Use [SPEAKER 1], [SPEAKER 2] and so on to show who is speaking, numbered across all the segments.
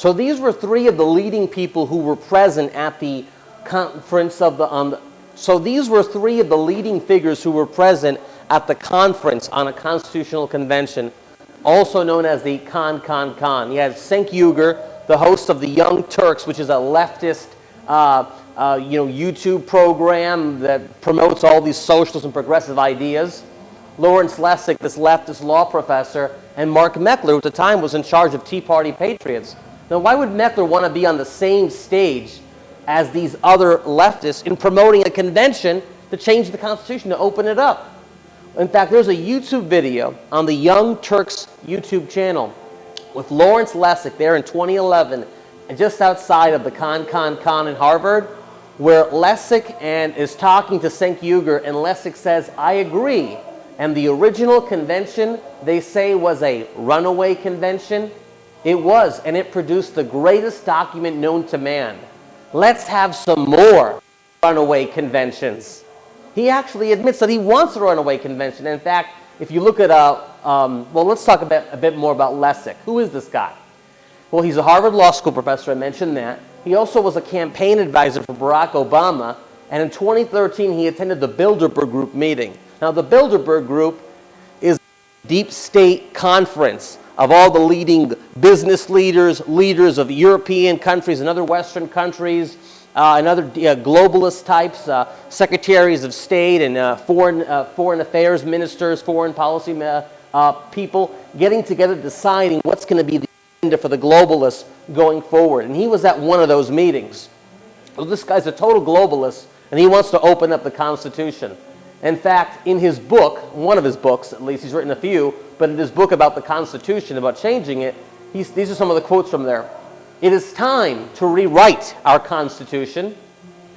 [SPEAKER 1] So these were three of the leading people who were present at the conference of so these were three of the leading figures who were present at the conference on a constitutional convention, also known as the Con. You had Cenk Uygur, the host of the Young Turks, which is a leftist YouTube program that promotes all these socialist and progressive ideas. Lawrence Lessig, this leftist law professor, and Mark Meckler, who at the time was in charge of Tea Party patriots. Now, why would Meckler want to be on the same stage as these other leftists in promoting a convention to change the Constitution, to open it up? In fact, there's a YouTube video on the Young Turks YouTube channel with Lawrence Lessig there in 2011, and just outside of the Con in Harvard, where Lessig is talking to Cenk Uygur, and Lessig says, "I agree. And the original convention, they say, was a runaway convention. It was, and it produced the greatest document known to man. Let's have some more runaway conventions." He actually admits that he wants a runaway convention. In fact, if you look at, let's talk a bit more about Lessig. Who is this guy? Well, he's a Harvard Law School professor, I mentioned that. He also was a campaign advisor for Barack Obama, and in 2013 he attended the Bilderberg Group meeting. Now, the Bilderberg Group is a deep state conference of all the leading business leaders of European countries and other Western countries, and other globalist types, secretaries of state and foreign affairs ministers, foreign policy people, getting together, deciding what's going to be the agenda for the globalists going forward. And he was at one of those meetings. Well, this guy's a total globalist, and he wants to open up the Constitution. In fact, in his book, one of his books at least, he's written a few, but in his book about the Constitution, about changing it, these are some of the quotes from there. "It is time to rewrite our Constitution,"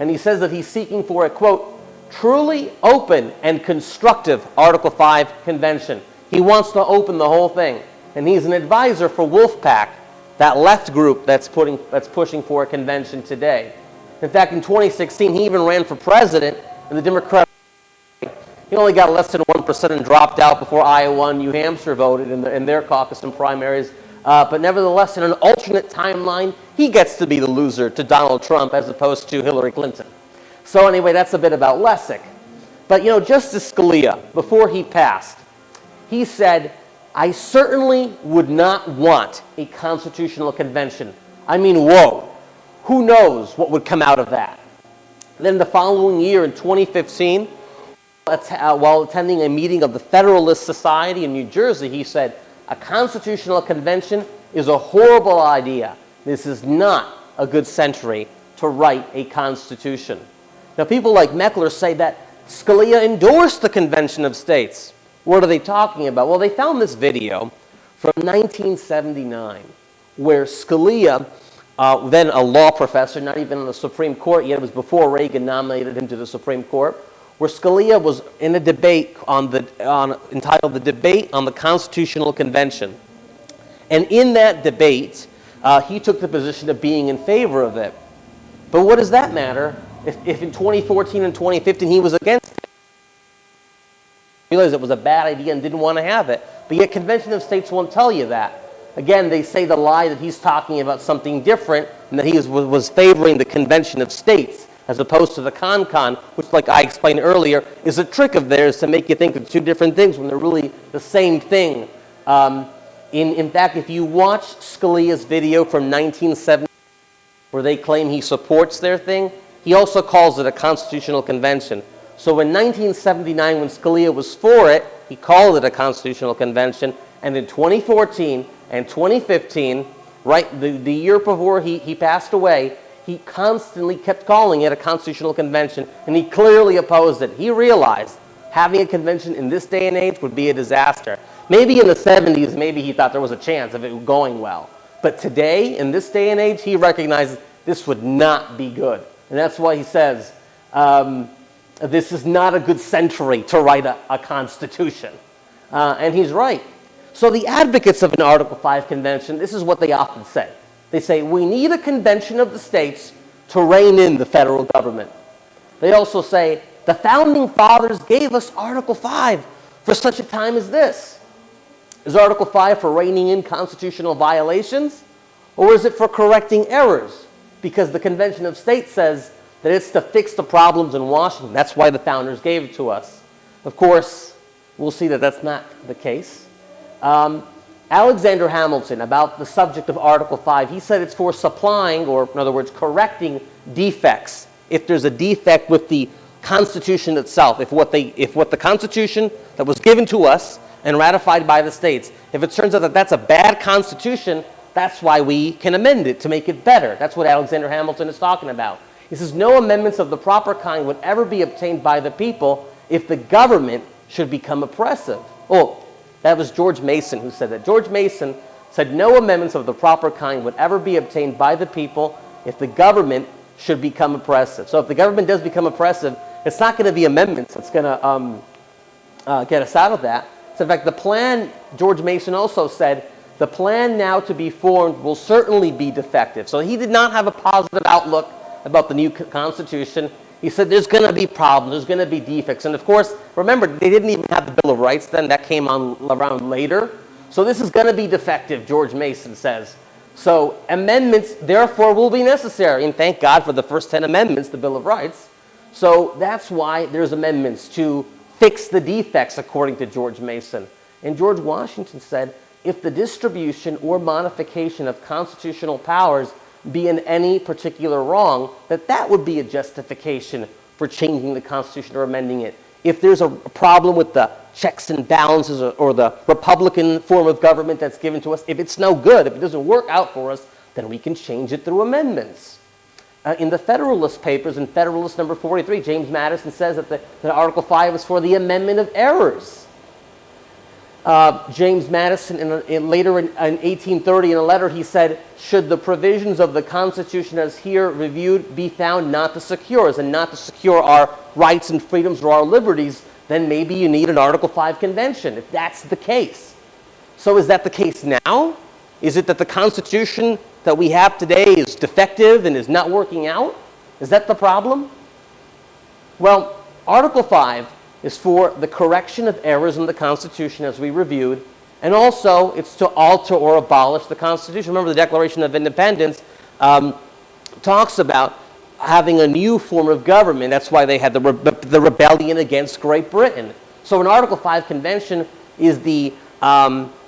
[SPEAKER 1] and he says that he's seeking for a, quote, "truly open and constructive Article 5 convention." He wants to open the whole thing, and he's an advisor for Wolfpack, that left group that's pushing for a convention today. In fact, in 2016, he even ran for president in the Democratic. He only got less than 1% and dropped out before Iowa and New Hampshire voted in their caucus and primaries. But nevertheless, in an alternate timeline, he gets to be the loser to Donald Trump as opposed to Hillary Clinton. So anyway, that's a bit about Lessig. But Justice Scalia, before he passed, he said, "I certainly would not want a constitutional convention." I mean, whoa. Who knows what would come out of that? Then the following year, in 2015, while attending a meeting of the Federalist Society in New Jersey, he said, "A constitutional convention is a horrible idea. This is not a good century to write a constitution." Now, people like Meckler say that Scalia endorsed the Convention of States. What are they talking about? Well, they found this video from 1979 where Scalia, then a law professor, not even in the Supreme Court yet, it was before Reagan nominated him to the Supreme Court, where Scalia was in a debate entitled "The Debate on the Constitutional Convention." And in that debate, he took the position of being in favor of it. But what does that matter if in 2014 and 2015 he was against it? He realized it was a bad idea and didn't want to have it. But yet Convention of States won't tell you that. Again, they say the lie that he's talking about something different and that he was favoring the Convention of States as opposed to the Con, which, like I explained earlier, is a trick of theirs to make you think of two different things when they're really the same thing. In fact, if you watch Scalia's video from 1970, where they claim he supports their thing, he also calls it a constitutional convention. So in 1979, when Scalia was for it, he called it a constitutional convention, and in 2014 and 2015, right, the year before he passed away, he constantly kept calling it a constitutional convention, and he clearly opposed it. He realized having a convention in this day and age would be a disaster. Maybe in the 70s, maybe he thought there was a chance of it going well. But today, in this day and age, he recognizes this would not be good. And that's why he says, this is not a good century to write a constitution. And he's right. So the advocates of an Article 5 convention, this is what they often say. They say, we need a convention of the states to rein in the federal government. They also say, the founding fathers gave us Article 5 for such a time as this. Is Article 5 for reining in constitutional violations? Or is it for correcting errors? Because the Convention of States says that it's to fix the problems in Washington. That's why the founders gave it to us. Of course, we'll see that that's not the case. Alexander Hamilton, about the subject of Article 5, he said it's for supplying, or in other words, correcting defects. If there's a defect with the Constitution itself, if what the Constitution that was given to us and ratified by the states, if it turns out that that's a bad Constitution, that's why we can amend it, to make it better. That's what Alexander Hamilton is talking about. He says, no amendments of the proper kind would ever be obtained by the people if the government should become oppressive. Oh, that was George Mason who said that. George Mason said no amendments of the proper kind would ever be obtained by the people if the government should become oppressive. So if the government does become oppressive, it's not going to be amendments that's going to get us out of that. So in fact, the plan, George Mason also said, the plan now to be formed will certainly be defective. So he did not have a positive outlook about the new Constitution. He said there's going to be problems, there's going to be defects. And of course, remember, they didn't even have the Bill of Rights then. That came on around later. So this is going to be defective, George Mason says. So amendments, therefore, will be necessary. And thank God for the first 10 amendments, the Bill of Rights. So that's why there's amendments to fix the defects, according to George Mason. And George Washington said, if the distribution or modification of constitutional powers be in any particular wrong, that would be a justification for changing the Constitution or amending it. If there's a problem with the checks and balances or the Republican form of government that's given to us, if it's no good, if it doesn't work out for us, then we can change it through amendments. In the Federalist Papers, in Federalist number 43, James Madison says that Article 5 is for the amendment of errors. James Madison, later in 1830, in a letter, he said, should the provisions of the Constitution as here reviewed be found not to secure us and not to secure our rights and freedoms or our liberties, then maybe you need an Article 5 convention, if that's the case. So is that the case now? Is it that the Constitution that we have today is defective and is not working out? Is that the problem? Well, Article 5 is for the correction of errors in the Constitution, as we reviewed, and also it's to alter or abolish the Constitution. Remember, the Declaration of Independence talks about having a new form of government. That's why they had the rebellion against Great Britain. So an Article 5 convention is the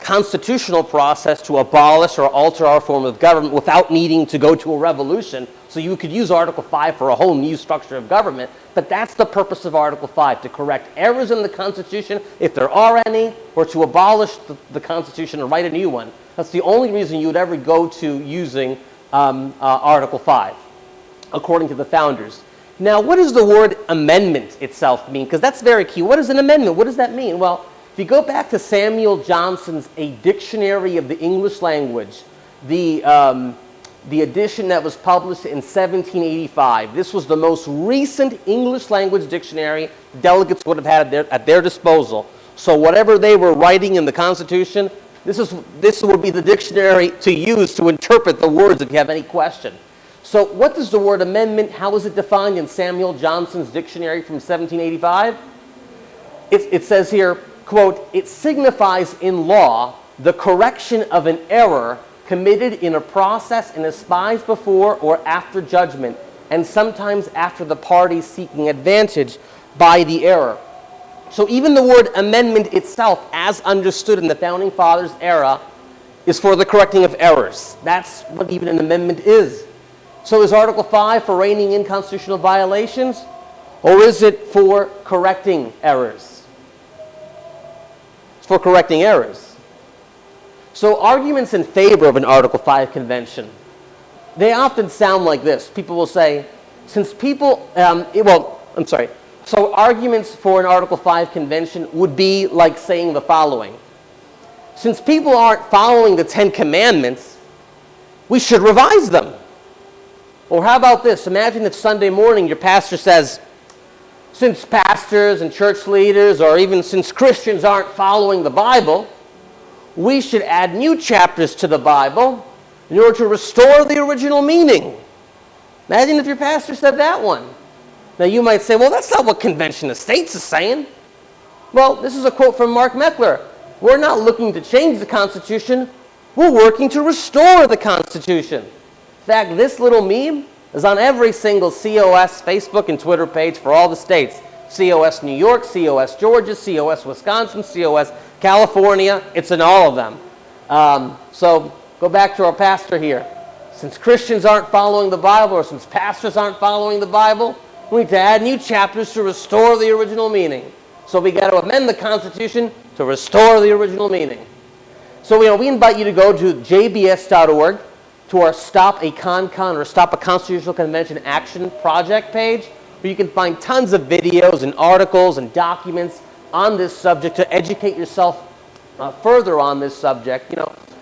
[SPEAKER 1] constitutional process to abolish or alter our form of government without needing to go to a revolution. So you could use Article 5 for a whole new structure of government, but that's the purpose of Article 5, to correct errors in the Constitution, if there are any, or to abolish the Constitution and write a new one. That's the only reason you would ever go to using Article 5, according to the founders. Now, what does the word amendment itself mean? Because that's very key. What is an amendment? What does that mean? Well, if you go back to Samuel Johnson's A Dictionary of the English Language, the edition that was published in 1785, this was the most recent English language dictionary delegates would have had at their disposal. So whatever they were writing in the Constitution, this would be the dictionary to use to interpret the words if you have any question. So what does the word amendment, how is it defined in Samuel Johnson's dictionary from 1785? It says here, quote, it signifies in law the correction of an error committed in a process and aspies before or after judgment, and sometimes after the party seeking advantage by the error. So even the word amendment itself, as understood in the Founding Fathers' era, is for the correcting of errors. That's what even an amendment is. So is Article 5 for reining in constitutional violations, or is it for correcting errors? It's for correcting errors. So arguments in favor of an Article 5 convention, they often sound like this. People will say, so arguments for an Article 5 convention would be like saying the following. Since people aren't following the 10 Commandments, we should revise them. Or how about this? Imagine if Sunday morning your pastor says, since pastors and church leaders, or even since Christians aren't following the Bible, we should add new chapters to the Bible in order to restore the original meaning. Imagine if your pastor said that one. Now you might say, well, that's not what Convention of States is saying. Well, this is a quote from Mark Meckler. We're not looking to change the Constitution. we're working to restore the Constitution. In fact, this little meme is on every single COS Facebook and Twitter page for all the states. COS New York, COS Georgia, COS Wisconsin, COS California. It's in all of them. So go back to our pastor here. Since Christians aren't following the Bible, or since pastors aren't following the Bible, we need to add new chapters to restore the original meaning. So we got to amend the Constitution to restore the original meaning. So we invite you to go to jbs.org, to our Stop a ConCon or Stop a Constitutional Convention Action Project page, where you can find tons of videos and articles and documents on this subject to educate yourself further on this subject.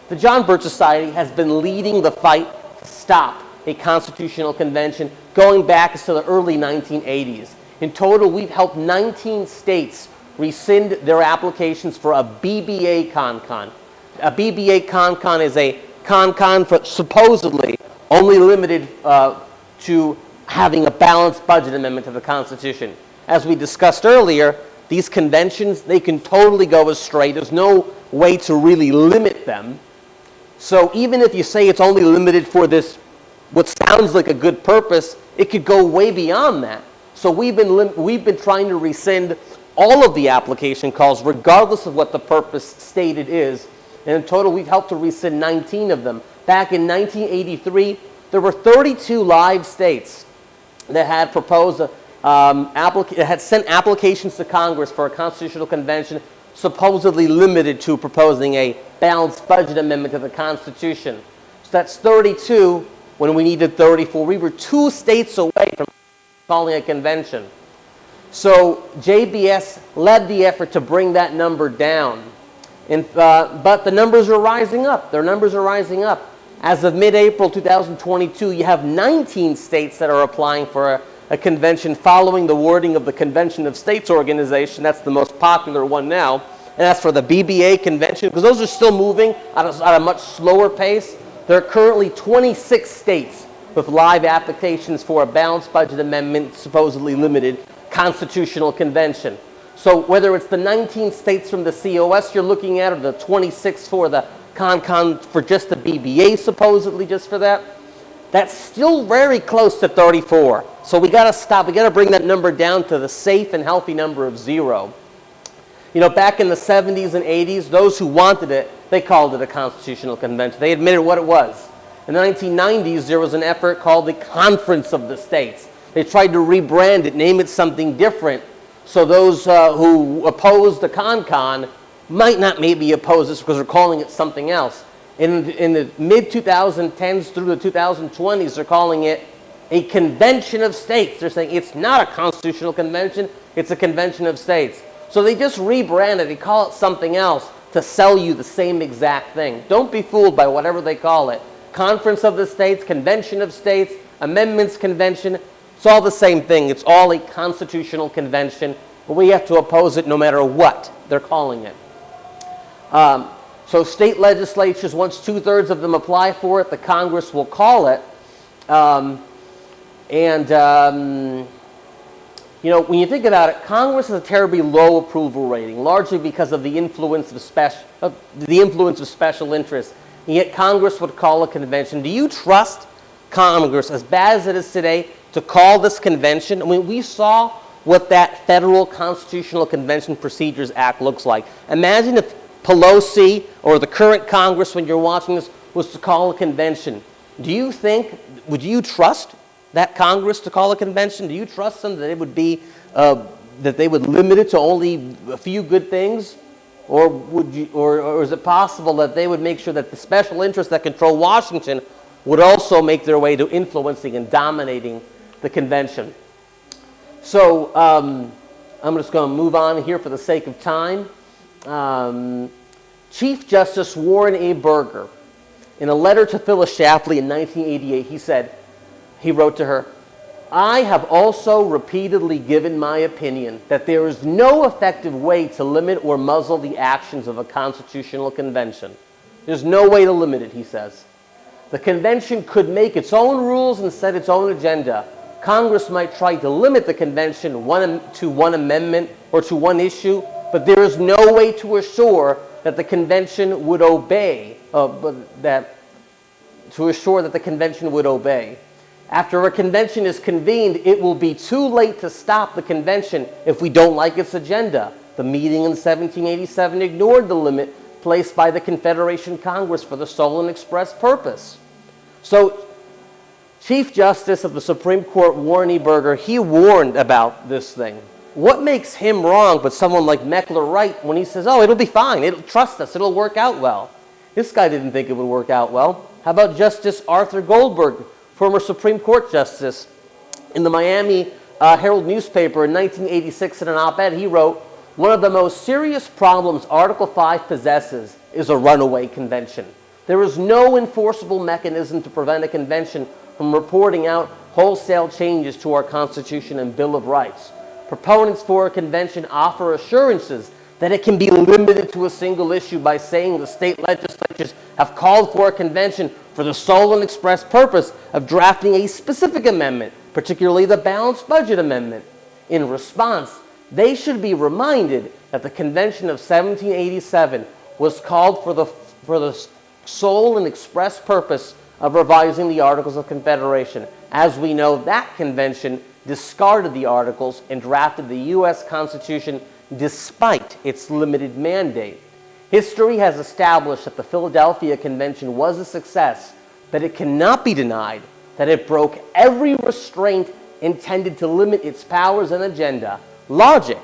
[SPEAKER 1] The John Birch Society has been leading the fight to stop a constitutional convention going back to the early 1980s. In total, we've helped 19 states rescind their applications for a BBA ConCon. A BBA ConCon is a ConCon for supposedly only limited to having a balanced budget amendment to the Constitution. As we discussed earlier, these conventions, they can totally go astray. There's no way to really limit them. So even if you say it's only limited for this, what sounds like a good purpose, it could go way beyond that. So we've been trying to rescind all of the application calls, regardless of what the purpose stated is. And in total, we've helped to rescind 19 of them. Back in 1983, there were 32 live states that had proposed, had sent applications to Congress for a constitutional convention supposedly limited to proposing a balanced budget amendment to the Constitution. So that's 32 when we needed 34. We were 2 states away from calling a convention. So JBS led the effort to bring that number down. But the numbers are rising up. Their numbers are rising up. As of mid-April 2022, you have 19 states that are applying for a convention following the wording of the Convention of States organization. That's the most popular one now. And as for the BBA convention, because those are still moving at a much slower pace, there are currently 26 states with live applications for a balanced budget amendment, supposedly limited constitutional convention. So whether it's the 19 states from the COS you're looking at, or the 26 for the ConCon for just the BBA, supposedly just for that, that's still very close to 34. So we got to stop. We got to bring that number down to the safe and healthy number of 0. Back in the 70s and 80s, those who wanted it, they called it a constitutional convention. They admitted what it was. In the 1990s, there was an effort called the Conference of the States. They tried to rebrand it, name it something different, so those who opposed the ConCon might not maybe oppose this because they're calling it something else. In the mid-2010s through the 2020s, they're calling it a convention of states. They're saying it's not a constitutional convention, it's a convention of states. So they just rebrand it, they call it something else to sell you the same exact thing. Don't be fooled by whatever they call it. Conference of the States, Convention of States, Amendments Convention, it's all the same thing. It's all a constitutional convention, but we have to oppose it no matter what they're calling it. So state legislatures, once 2/3 of them apply for it, the Congress will call it. When you think about it, Congress has a terribly low approval rating, largely because of the influence of special interests. And yet Congress would call a convention. Do you trust Congress, as bad as it is today, to call this convention? I mean, we saw what that Federal Constitutional Convention Procedures Act looks like. Imagine if Pelosi or the current Congress, when you're watching this, was to call a convention. Would you trust that Congress to call a convention? Do you trust them that it would be, that they would limit it to only a few good things? Or is it possible that they would make sure that the special interests that control Washington would also make their way to influencing and dominating the convention? So I'm just going to move on here for the sake of time. Chief Justice Warren A. Burger, in a letter to Phyllis Schlafly in 1988, he wrote to her, "I have also repeatedly given my opinion that there is no effective way to limit or muzzle the actions of a constitutional convention." There's no way to limit it, he says. The convention could make its own rules and set its own agenda. Congress might try to limit the convention to one amendment or to one issue, but there is no way to assure that the convention would obey to assure that the convention would obey. After a convention is convened, it will be too late to stop the convention if we don't like its agenda. The meeting in 1787 ignored the limit placed by the Confederation Congress for the sole and express purpose. So, Chief Justice of the Supreme Court, Warren E. Burger, he warned about this thing. What makes him wrong but someone like Meckler right when he says, oh, it'll be fine, trust us, it'll work out well? This guy didn't think it would work out well. How about Justice Arthur Goldberg, former Supreme Court Justice? In the Miami Herald newspaper in 1986, in an op-ed, he wrote, one of the most serious problems Article 5 possesses is a runaway convention. There is no enforceable mechanism to prevent a convention from reporting out wholesale changes to our Constitution and Bill of Rights. Proponents for a convention offer assurances that it can be limited to a single issue by saying the state legislatures have called for a convention for the sole and express purpose of drafting a specific amendment, particularly the Balanced Budget Amendment. In response, they should be reminded that the Convention of 1787 was called for the sole and express purpose of revising the Articles of Confederation. As we know, that convention discarded the Articles and drafted the U.S. Constitution despite its limited mandate. History has established that the Philadelphia Convention was a success, but it cannot be denied that it broke every restraint intended to limit its powers and agenda. Logic,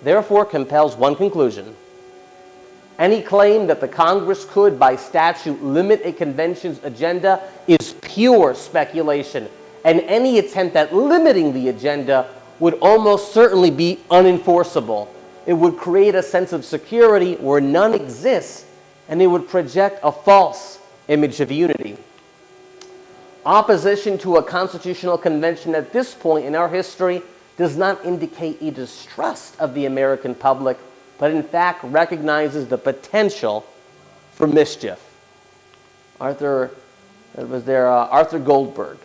[SPEAKER 1] therefore, compels one conclusion. Any claim that the Congress could, by statute, limit a convention's agenda is pure speculation, and any attempt at limiting the agenda would almost certainly be unenforceable. It would create a sense of security where none exists, and it would project a false image of unity. Opposition to a constitutional convention at this point in our history does not indicate a distrust of the American public, but in fact recognizes the potential for mischief. Arthur Goldberg.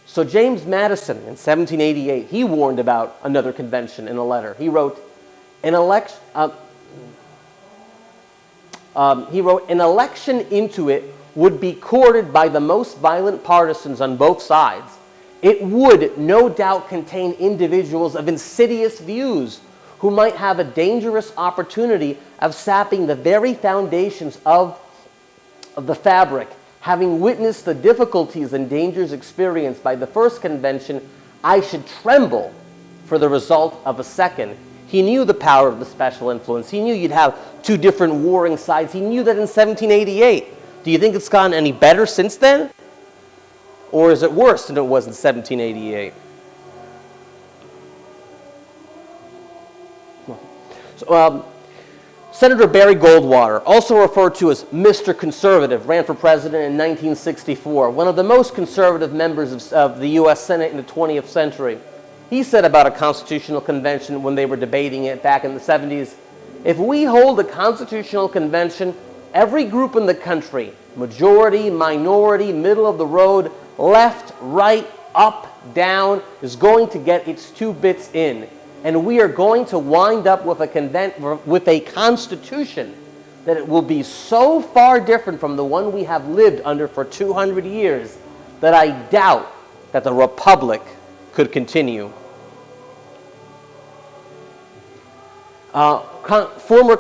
[SPEAKER 1] So James Madison in 1788, he warned about another convention in a letter. He wrote, an election into it would be courted by the most violent partisans on both sides. It would no doubt contain individuals of insidious views who might have a dangerous opportunity of sapping the very foundations of the fabric. Having witnessed the difficulties and dangers experienced by the first convention, I should tremble for the result of a second. He knew the power of the special influence. He knew you'd have two different warring sides. He knew that in 1788. Do you think it's gotten any better since then? Or is it worse than it was in 1788? So, Senator Barry Goldwater, also referred to as Mr. Conservative, ran for president in 1964, one of the most conservative members of the U.S. Senate in the 20th century. He said about a constitutional convention when they were debating it back in the 70s, if we hold a constitutional convention, every group in the country, majority, minority, middle of the road, left, right, up, down, is going to get its 2 bits in. And we are going to wind up with a constitution that it will be so far different from the one we have lived under for 200 years that I doubt that the republic could continue. Former